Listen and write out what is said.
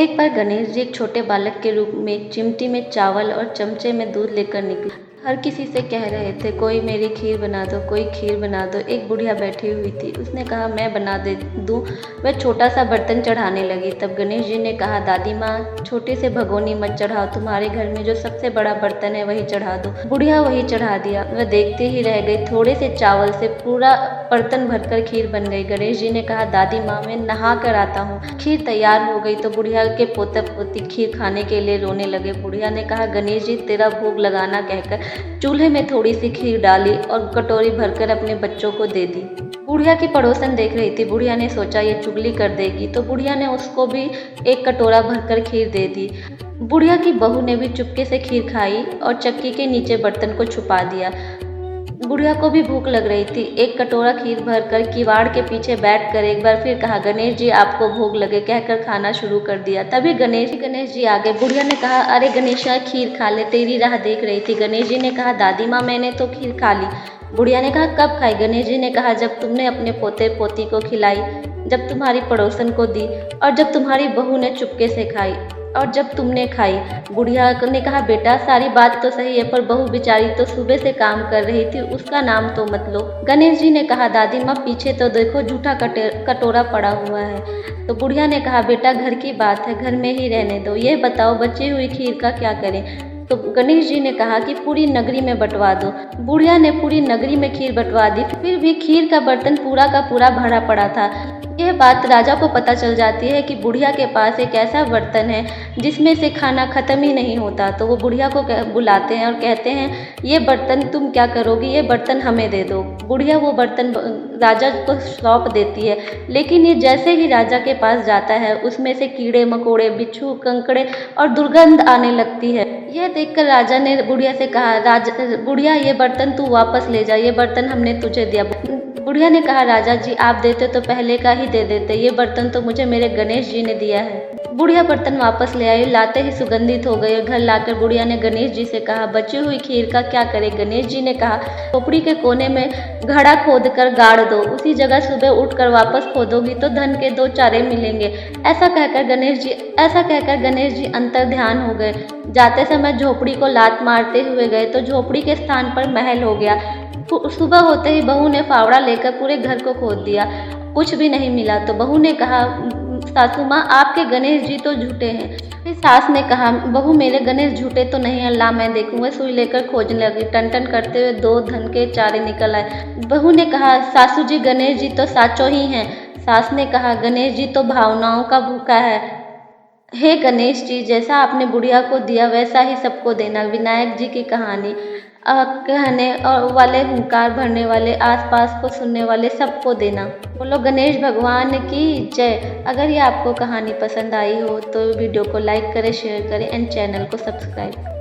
एक बार गणेश जी एक छोटे बालक के रूप में चिमटी में चावल और चमचे में दूध लेकर निकले। हर किसी से कह रहे थे, कोई मेरी खीर बना दो, कोई खीर बना दो। एक बुढ़िया बैठी हुई थी, उसने कहा मैं बना दे दूं। वह छोटा सा बर्तन चढ़ाने लगी। तब गणेश जी ने कहा, दादी माँ, छोटे से भगोनी मत चढ़ाओ, तुम्हारे घर में जो सबसे बड़ा बर्तन है वही चढ़ा दो। बुढ़िया वही चढ़ा दिया। वह देखते ही रह गई। थोड़े से चावल से पूरा बर्तन भरकर खीर बन गई। गणेश जी ने कहा, दादी माँ, मैं नहा कर आता हूँ। खीर तैयार हो गई तो बुढ़िया के पोता पोती खीर खाने के लिए रोने लगे। बुढ़िया ने कहा, गणेश जी, तेरा भोग लगाना कहकर चूल्हे में थोड़ी सी खीर डाली और कटोरी भरकर अपने बच्चों को दे दी। बुढ़िया की पड़ोसन देख रही थी। बुढ़िया ने सोचा ये चुगली कर देगी, तो बुढ़िया ने उसको भी एक कटोरा भरकर खीर दे दी। बुढ़िया की बहू ने भी चुपके से खीर खाई और चक्की के नीचे बर्तन को छुपा दिया। बुढ़िया को भी भूख लग रही थी। एक कटोरा खीर भरकर किवाड़ के पीछे बैठकर एक बार फिर कहा, गणेश जी, आपको भूख लगे, कहकर खाना शुरू कर दिया। तभी गणेश जी आ गए। बुढ़िया ने कहा, अरे गणेशा, खीर खा ले, तेरी राह देख रही थी। गणेश जी ने कहा, दादी माँ, मैंने तो खीर खा ली। बुढ़िया ने कहा, कब खाई? गणेश जी ने कहा, जब तुमने अपने पोते पोती को खिलाई, जब तुम्हारी पड़ोसन को दी और जब तुम्हारी बहू ने चुपके से खाई और जब तुमने खाई। बुढ़िया ने कहा, बेटा, सारी बात तो सही है, पर बहू बेचारी तो सुबह से काम कर रही थी, उसका नाम तो मत लो। गणेश जी ने कहा, दादी माँ, पीछे तो देखो, जूठा कटोरा पड़ा हुआ है। तो बुढ़िया ने कहा, बेटा, घर की बात है, घर में ही रहने दो। ये बताओ, बची हुई खीर का क्या करें? तो गणेश जी ने कहा कि पूरी नगरी में बंटवा दो। बुढ़िया ने पूरी नगरी में खीर बंटवा दी। फिर भी खीर का बर्तन पूरा का पूरा भरा पड़ा था। यह बात राजा को पता चल जाती है कि बुढ़िया के पास एक ऐसा बर्तन है जिसमें से खाना खत्म ही नहीं होता। तो वो बुढ़िया को बुलाते हैं और कहते हैं, ये बर्तन तुम क्या करोगी? ये बर्तन हमें दे दो। बुढ़िया वो बर्तन राजा को सौंप देती है। लेकिन ये जैसे ही राजा के पास जाता है, उसमें से कीड़े मकोड़े, बिच्छू, कंकड़े और दुर्गंध आने लगती है। यह देखकर राजा ने बुढ़िया से कहा, बुढ़िया, ये बर्तन तू वापस ले जा, ये बर्तन हमने तुझे दिया। बुढ़िया ने कहा, राजा जी, आप देते तो पहले का ही दे देते, ये बर्तन तो मुझे मेरे गणेश जी ने दिया है। बुढ़िया बर्तन वापस ले आई। लाते ही सुगंधित हो गए। घर लाकर बुढ़िया ने गणेश जी से कहा, बची हुई खीर का क्या करे? गणेश जी ने कहा, खोपड़ी के कोने में घड़ा खोद कर गाड़ दो, उसी जगह सुबह उठकर वापस खोदोगी तो धन के 2 चारे मिलेंगे। ऐसा कहकर गणेश जी अंतर ध्यान हो गए। जाते समय झोपड़ी को लात मारते हुए गए तो झोपड़ी के स्थान पर महल हो गया। सुबह होते ही बहू ने फावड़ा लेकर पूरे घर को खोद दिया, कुछ भी नहीं मिला। तो बहू ने कहा, सासू माँ, आपके गणेश जी तो झूठे हैं। फिर सास ने कहा, बहू, मेरे गणेश झूठे तो नहीं है, ला मैं देखूंगा। सुई लेकर खोजने लगी। टन टन करते हुए 2 धन के चारे निकल आए। बहू ने कहा, सासू जी, गणेश जी तो साचो ही हैं। सास ने कहा, गणेश जी तो भावनाओं का भूखा है। हे गणेश जी, जैसा आपने बुढ़िया को दिया वैसा ही सबको देना। विनायक जी की कहानी। कहने और वाले, हुंकार भरने वाले, आसपास को सुनने वाले सबको देना। बोलो गणेश भगवान की जय। अगर ये आपको कहानी पसंद आई हो तो वीडियो को लाइक करें, शेयर करें एंड चैनल को सब्सक्राइब करें।